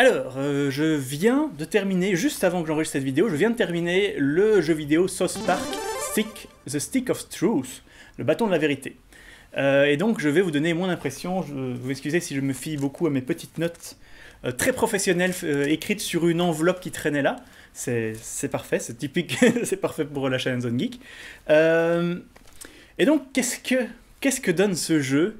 Alors, je viens de terminer, juste avant que j'enregistre cette vidéo, je viens de terminer le jeu vidéo South Park The Stick of Truth, le bâton de la vérité. Et donc je vais vous donner mon impression, vous excusez si je me fie beaucoup à mes petites notes très professionnelles écrites sur une enveloppe qui traînait là. C'est parfait, c'est typique, c'est parfait pour la chaîne Zone Geek. Et donc qu'est-ce que donne ce jeu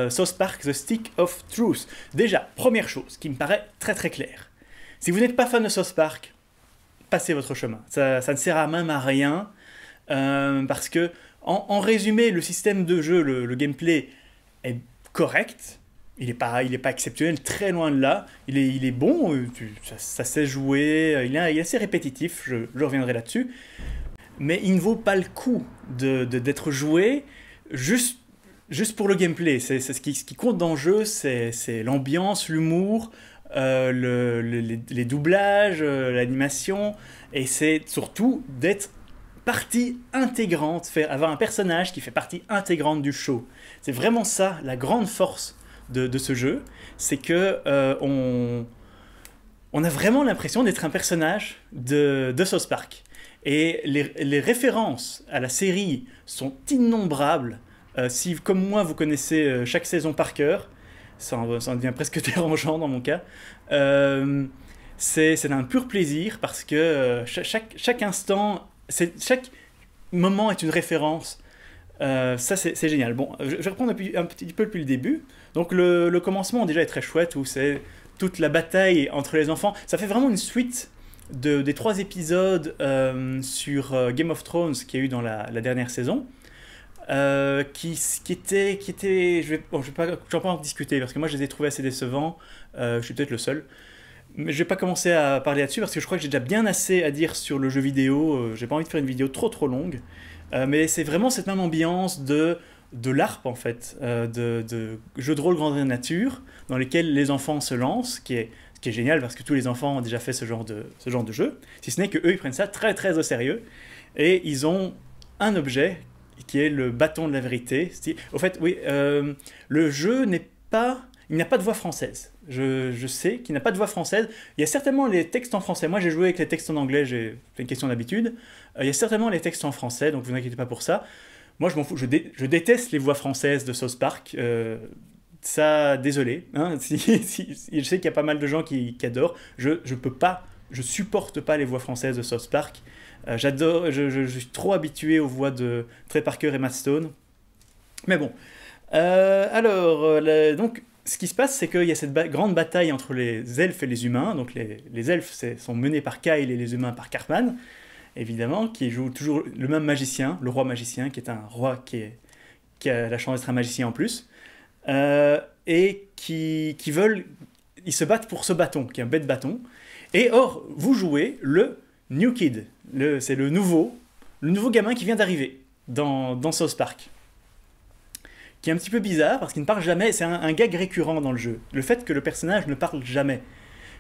South Park The Stick of Truth? Déjà, première chose qui me paraît très très claire. Si vous n'êtes pas fan de South Park, passez votre chemin. Ça ne sert même à rien parce que en résumé, le système de jeu, le gameplay est correct. Il n'est pas exceptionnel, très loin de là. Il est bon, ça sait jouer, il est assez répétitif, je reviendrai là-dessus. Mais il ne vaut pas le coup d'être joué juste pour le gameplay. Ce qui compte dans le jeu, c'est l'ambiance, l'humour, les doublages, l'animation, et c'est surtout d'être partie intégrante, avoir un personnage qui fait partie intégrante du show. C'est vraiment ça, la grande force de ce jeu, c'est que on a vraiment l'impression d'être un personnage de South Park. Et les références à la série sont innombrables. Si, comme moi, vous connaissez chaque saison par cœur, ça en devient presque dérangeant dans mon cas, c'est un pur plaisir parce que chaque instant, chaque moment est une référence. Ça, c'est génial. Bon, je vais reprendre un petit peu depuis le début. Donc, le commencement déjà est très chouette, où c'est toute la bataille entre les enfants. Ça fait vraiment une suite des 3 épisodes sur Game of Thrones qu'il y a eu dans la dernière saison. Qui était je vais pas en discuter parce que moi je les ai trouvés assez décevants. Je suis peut-être le seul. Mais je vais pas commencer à parler là-dessus parce que je crois que j'ai déjà bien assez à dire sur le jeu vidéo. J'ai pas envie de faire une vidéo trop longue. Mais c'est vraiment cette même ambiance de l'ARP en fait, de jeux de rôle grandeur nature dans lesquels les enfants se lancent, ce qui est génial parce que tous les enfants ont déjà fait ce genre de jeu. Si ce n'est que eux ils prennent ça très au sérieux et ils ont un objet qui est le bâton de la vérité. Au fait, oui, le jeu n'est pas... Il n'a pas de voix française. Je sais qu'il n'a pas de voix française. Il y a certainement les textes en français. Moi, j'ai joué avec les textes en anglais, j'ai fait une question d'habitude. Il y a certainement les textes en français, donc vous inquiétez pas pour ça. Moi, je m'en fous. Je déteste les voix françaises de South Park. Ça, désolé. Hein, je sais qu'il y a pas mal de gens qui adorent. Je peux pas, je supporte pas les voix françaises de South Park. J'adore, je suis trop habitué aux voix de Trey Parker et Matt Stone. Mais bon. Donc, ce qui se passe, c'est qu'il y a cette grande bataille entre les elfes et les humains. Donc, les elfes sont menés par Kyle et les humains par Cartman, évidemment, qui joue toujours le même magicien, le roi magicien, qui est un roi qui a la chance d'être un magicien en plus. Et qui veulent... Ils se battent pour ce bâton, qui est un bête bâton. Et or, vous jouez le New Kid. C'est le nouveau gamin qui vient d'arriver dans South Park. Qui est un petit peu bizarre parce qu'il ne parle jamais. C'est un gag récurrent dans le jeu. Le fait que le personnage ne parle jamais.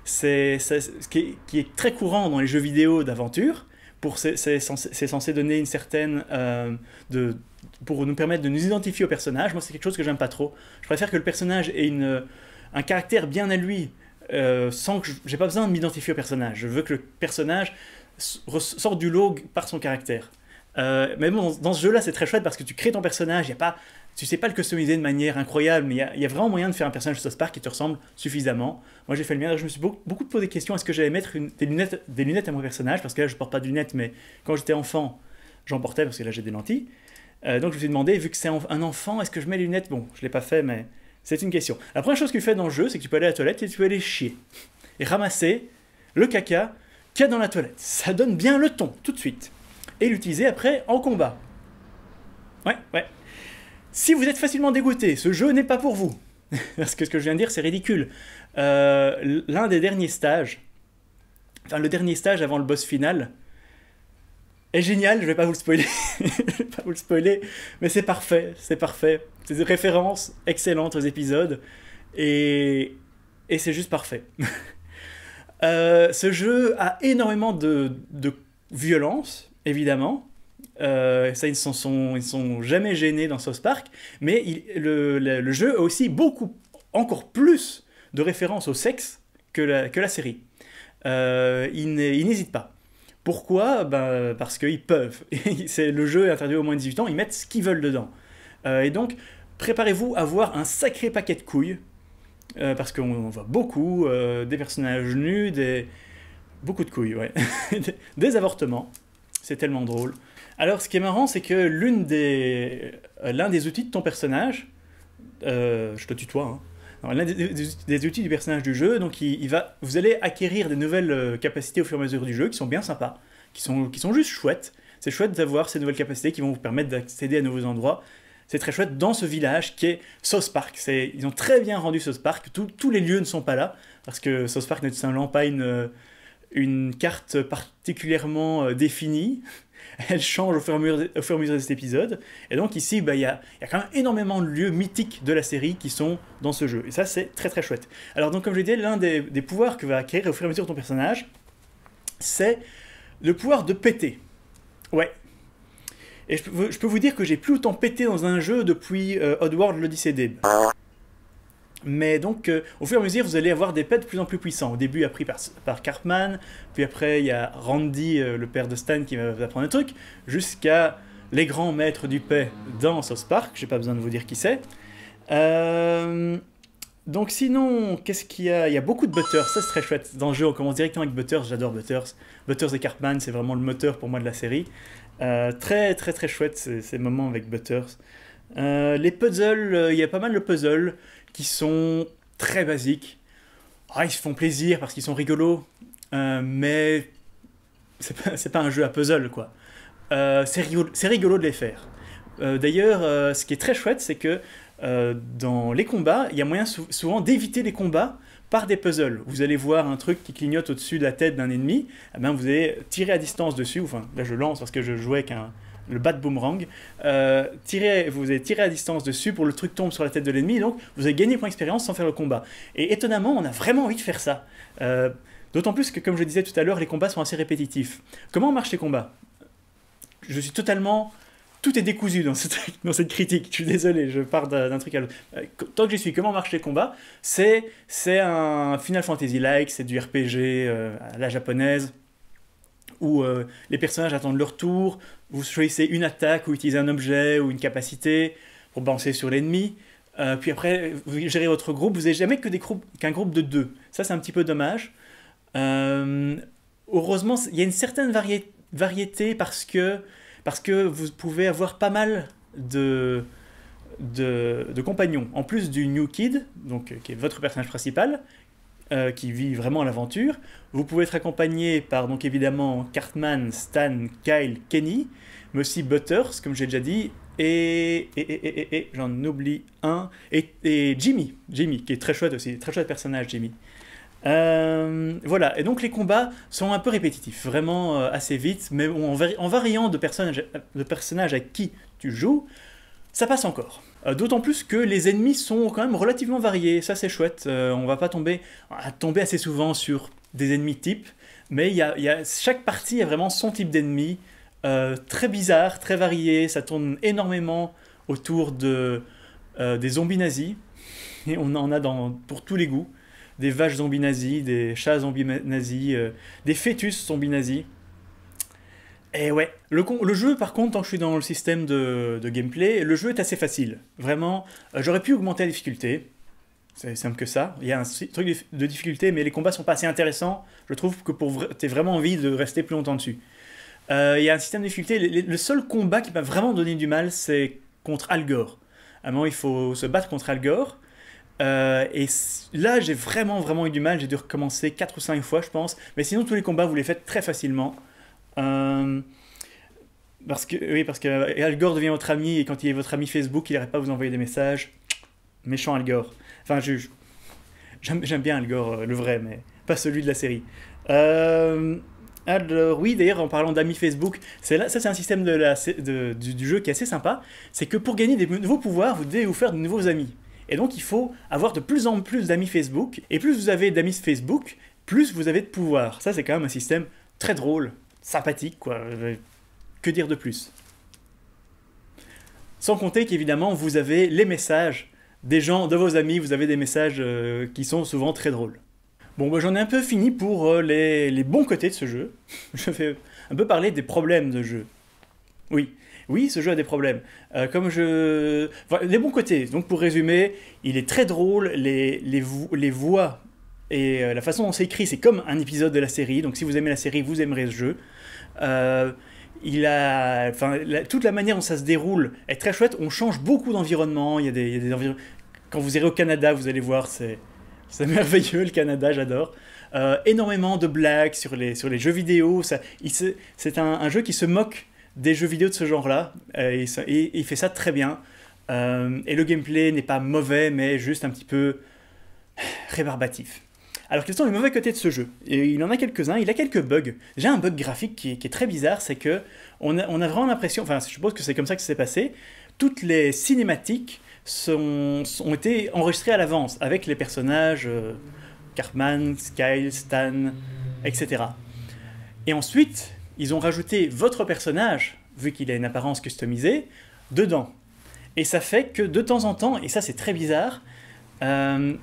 C'est ce qui est très courant dans les jeux vidéo d'aventure. C'est censé donner une certaine... pour nous permettre de nous identifier au personnage. Moi, c'est quelque chose que j'aime pas trop. Je préfère que le personnage ait un caractère bien à lui, sans que j'ai pas besoin de m'identifier au personnage. Je veux que le personnage sorte du lot par son caractère. Mais bon, dans ce jeu-là, c'est très chouette parce que tu crées ton personnage, tu sais pas le customiser de manière incroyable, mais il y a vraiment moyen de faire un personnage de South Park qui te ressemble suffisamment. Moi, j'ai fait le mien, je me suis beaucoup posé des questions. Est-ce que j'allais mettre des lunettes à mon personnage? Parce que là, je porte pas de lunettes, mais quand j'étais enfant, j'en portais parce que là, j'ai des lentilles. Donc, je me suis demandé, vu que c'est un enfant, est-ce que je mets les lunettes? Bon, je l'ai pas fait, mais c'est une question. La première chose que tu fais dans le jeu, c'est que tu peux aller à la toilette et tu peux aller chier. Et ramasser le caca qu'il y a dans la toilette. Ça donne bien le ton, tout de suite. Et l'utiliser après en combat. Ouais. Si vous êtes facilement dégoûté, ce jeu n'est pas pour vous. Parce que ce que je viens de dire, c'est ridicule. L'un des derniers stages, enfin le dernier stage avant le boss final, est génial, je vais pas vous le spoiler. Je vais pas vous le spoiler, mais c'est parfait. C'est des références excellentes aux épisodes. Et c'est juste parfait. Ce jeu a énormément de violence, évidemment. Ça, ils sont jamais gênés dans South Park, mais le jeu a aussi encore plus de références au sexe que la série. Ils n'hésitent pas. Pourquoi? Parce qu'ils peuvent. Le jeu est interdit aux moins de 18 ans, ils mettent ce qu'ils veulent dedans. Et donc, préparez-vous à voir un sacré paquet de couilles, parce qu'on voit beaucoup, des personnages nus, beaucoup de couilles, ouais. Des avortements, c'est tellement drôle. Alors, ce qui est marrant, c'est que l'un des outils de ton personnage, je te tutoie, hein. L'un des outils du personnage du jeu, donc vous allez acquérir des nouvelles capacités au fur et à mesure du jeu, qui sont bien sympas, qui sont juste chouettes. C'est chouette d'avoir ces nouvelles capacités qui vont vous permettre d'accéder à nouveaux endroits. C'est très chouette dans ce village qui est South Park. Ils ont très bien rendu South Park. Tous les lieux ne sont pas là, parce que South Park n'est tout simplement pas une carte particulièrement définie. Elle change au fur et à mesure de cet épisode. Et donc ici, il y a quand même énormément de lieux mythiques de la série qui sont dans ce jeu. Et ça, c'est très très chouette. Alors donc, comme je l'ai dit, l'un des pouvoirs que va acquérir au fur et à mesure de ton personnage, c'est le pouvoir de péter. Ouais. Et je peux vous dire que j'ai plus autant pété dans un jeu depuis Oddworld l'Odyssée d'Abe. Mais donc, au fur et à mesure, vous allez avoir des pets de plus en plus puissants. Au début, appris par Cartman, puis après, il y a Randy, le père de Stan, qui va vous apprendre un truc, jusqu'à les grands maîtres du paix dans South Park. J'ai pas besoin de vous dire qui c'est. Donc sinon, qu'est-ce qu'il y a? Il y a beaucoup de Butters, ça c'est très chouette. Dans le jeu, on commence directement avec Butters, j'adore Butters. Butters et Cartman, c'est vraiment le moteur pour moi de la série. Très très très chouette ces moments avec Butters. Les puzzles, il y a pas mal de puzzles qui sont très basiques. Ils se font plaisir parce qu'ils sont rigolos, mais c'est pas un jeu à puzzle, quoi. C'est rigolo de les faire. D'ailleurs, ce qui est très chouette, c'est que dans les combats, il y a moyen souvent d'éviter les combats par des puzzles. Vous allez voir un truc qui clignote au-dessus de la tête d'un ennemi, vous allez tirer à distance dessus, enfin là je lance parce que je jouais avec le bat boomerang, vous allez tirer à distance dessus pour que le truc tombe sur la tête de l'ennemi, donc vous allez gagner point d'expérience sans faire le combat. Et étonnamment, on a vraiment envie de faire ça. D'autant plus que, comme je disais tout à l'heure, les combats sont assez répétitifs. Comment marchent les combats? Je suis totalement... Tout est décousu dans cette critique. Je suis désolé, je pars d'un truc à l'autre. Tant que j'y suis, comment marchent les combats? C'est un Final Fantasy-like, c'est du RPG à la japonaise, où les personnages attendent leur tour, vous choisissez une attaque, ou utilisez un objet, ou une capacité, pour balancer sur l'ennemi. Puis après, vous gérez votre groupe, vous n'avez jamais qu'un groupe de 2. Ça, c'est un petit peu dommage. Heureusement, il y a une certaine variété parce que vous pouvez avoir pas mal de compagnons. En plus du New Kid, donc, qui est votre personnage principal, qui vit vraiment l'aventure, vous pouvez être accompagné par, donc évidemment, Cartman, Stan, Kyle, Kenny, mais aussi Butters, comme j'ai déjà dit, et j'en oublie un, et Jimmy, qui est très chouette aussi, très chouette personnage, Jimmy. Voilà, et donc les combats sont un peu répétitifs, vraiment assez vite, mais en variant de personnages avec qui tu joues, ça passe encore. D'autant plus que les ennemis sont quand même relativement variés, ça c'est chouette, on va pas tomber assez souvent sur des ennemis types, mais chaque partie a vraiment son type d'ennemi, très bizarre, très varié, ça tourne énormément autour des zombies nazis, et on en a pour tous les goûts. Des vaches zombies nazis, des chats zombies nazis, des fœtus zombies nazis. Et ouais, le jeu par contre, tant que je suis dans le système de gameplay, le jeu est assez facile. Vraiment, j'aurais pu augmenter la difficulté, c'est simple que ça. Il y a un truc de difficulté, mais les combats sont pas assez intéressants. Je trouve que t'as vraiment envie de rester plus longtemps dessus. Il y a un système de difficulté, le seul combat qui m'a vraiment donné du mal, c'est contre Al Gore. À un moment, il faut se battre contre Al Gore. Et là, j'ai vraiment eu du mal. J'ai dû recommencer 4 ou 5 fois, je pense. Mais sinon, tous les combats, vous les faites très facilement. Parce que Al Gore devient votre ami, et quand il est votre ami Facebook, il n'arrête pas de vous envoyer des messages. Méchant Al Gore. Enfin, j'aime bien Al Gore, le vrai, mais pas celui de la série. Alors oui, d'ailleurs, en parlant d'amis Facebook, ça c'est un système du jeu qui est assez sympa. C'est que pour gagner des nouveaux pouvoirs, vous devez vous faire de nouveaux amis. Et donc, il faut avoir de plus en plus d'amis Facebook. Et plus vous avez d'amis Facebook, plus vous avez de pouvoir. Ça, c'est quand même un système très drôle, sympathique, quoi. Que dire de plus? Sans compter qu'évidemment, vous avez les messages des gens, de vos amis. Vous avez des messages qui sont souvent très drôles. Bon, bah, j'en ai un peu fini pour les bons côtés de ce jeu. Je vais un peu parler des problèmes de jeu. Oui, oui, ce jeu a des problèmes. Enfin, les bons côtés, donc pour résumer, il est très drôle, les voix et la façon dont c'est écrit, c'est comme un épisode de la série, donc si vous aimez la série, vous aimerez ce jeu. Euh, toute la manière dont ça se déroule est très chouette, on change beaucoup d'environnement, il y a des environnements... Quand vous irez au Canada, vous allez voir, c'est merveilleux, le Canada, j'adore. Énormément de blagues sur les jeux vidéo. C'est un jeu qui se moque des jeux vidéo de ce genre-là. Et il fait ça très bien. Et le gameplay n'est pas mauvais, mais juste un petit peu rébarbatif. Alors quels sont les mauvais côtés de ce jeu? Et il en a quelques-uns, il a quelques bugs. Déjà un bug graphique qui est très bizarre, c'est que on a vraiment l'impression, enfin je suppose que c'est comme ça que ça s'est passé, toutes les cinématiques ont été enregistrées à l'avance avec les personnages Cartman, Kyle, Stan, etc. Et ensuite, ils ont rajouté votre personnage, vu qu'il a une apparence customisée, dedans. Et ça fait que de temps en temps, et ça c'est très bizarre, euh,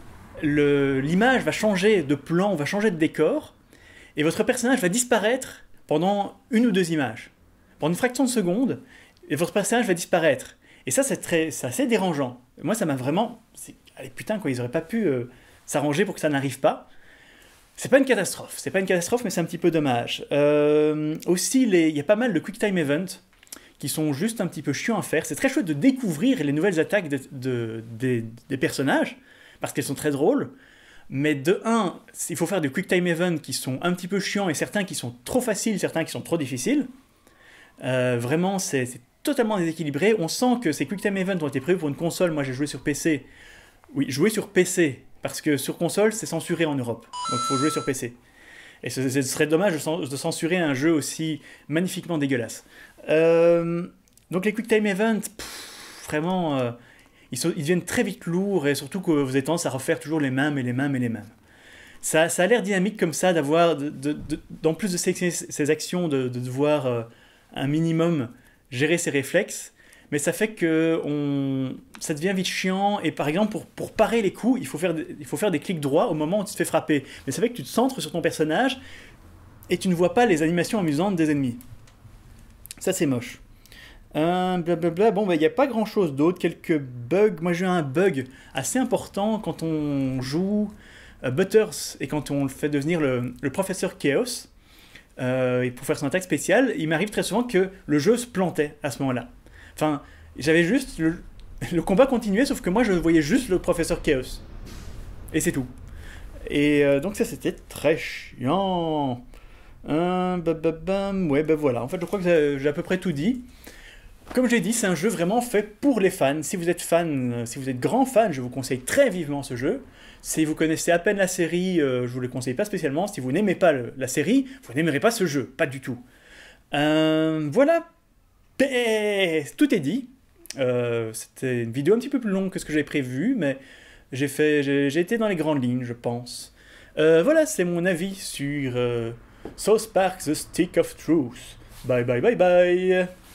l'image va changer de plan, va changer de décor, et votre personnage va disparaître pendant une ou deux images. Pendant une fraction de seconde, et votre personnage va disparaître. Et ça, c'est assez dérangeant. Moi, ça m'a vraiment... Allez, putain, quoi, ils auraient pas pu s'arranger pour que ça n'arrive pas. C'est pas une catastrophe, mais c'est un petit peu dommage. Aussi, il y a pas mal de quick time events qui sont juste un petit peu chiants à faire. C'est très chouette de découvrir les nouvelles attaques des personnages, parce qu'elles sont très drôles. Mais de un, il faut faire des quick time events qui sont un petit peu chiants, et certains qui sont trop faciles, certains qui sont trop difficiles. Vraiment, c'est totalement déséquilibré. On sent que ces quick time events ont été prévus pour une console. Moi, j'ai joué sur PC. Oui, jouer sur PC, parce que sur console, c'est censuré en Europe. Donc, il faut jouer sur PC. Et ce serait dommage de censurer un jeu aussi magnifiquement dégueulasse. Donc, les quick time events, vraiment, ils deviennent très vite lourds, et surtout que vous avez tendance à refaire toujours les mêmes et les mêmes et les mêmes. Ça a l'air dynamique comme ça, d'avoir, en plus de ces actions, de devoir un minimum gérer ses réflexes, mais ça fait que ça devient vite chiant, et par exemple, pour parer les coups, il faut faire des clics droits au moment où tu te fais frapper. Mais ça fait que tu te centres sur ton personnage, et tu ne vois pas les animations amusantes des ennemis. Ça, c'est moche. Blablabla, bon, il n'y a pas grand chose d'autre, quelques bugs. Moi, j'ai eu un bug assez important quand on joue Butters, et quand on le fait devenir le professeur Chaos. Et pour faire son attaque spéciale, il m'arrive très souvent que le jeu se plantait à ce moment-là. Enfin, j'avais juste... Le combat continuait, sauf que moi, je voyais juste le professeur Chaos. Et c'est tout. Et donc ça, c'était très chiant. Ouais, ben voilà. En fait, je crois que j'ai à peu près tout dit. Comme j'ai dit, c'est un jeu vraiment fait pour les fans. Si vous êtes fan, si vous êtes grand fan, je vous conseille très vivement ce jeu. Si vous connaissez à peine la série, je vous le conseille pas spécialement. Si vous n'aimez pas la série, vous n'aimerez pas ce jeu, pas du tout. Voilà, tout est dit. C'était une vidéo un petit peu plus longue que ce que j'avais prévu, mais j'ai été dans les grandes lignes, je pense. Voilà, c'est mon avis sur South Park: The Stick of Truth. Bye bye bye bye.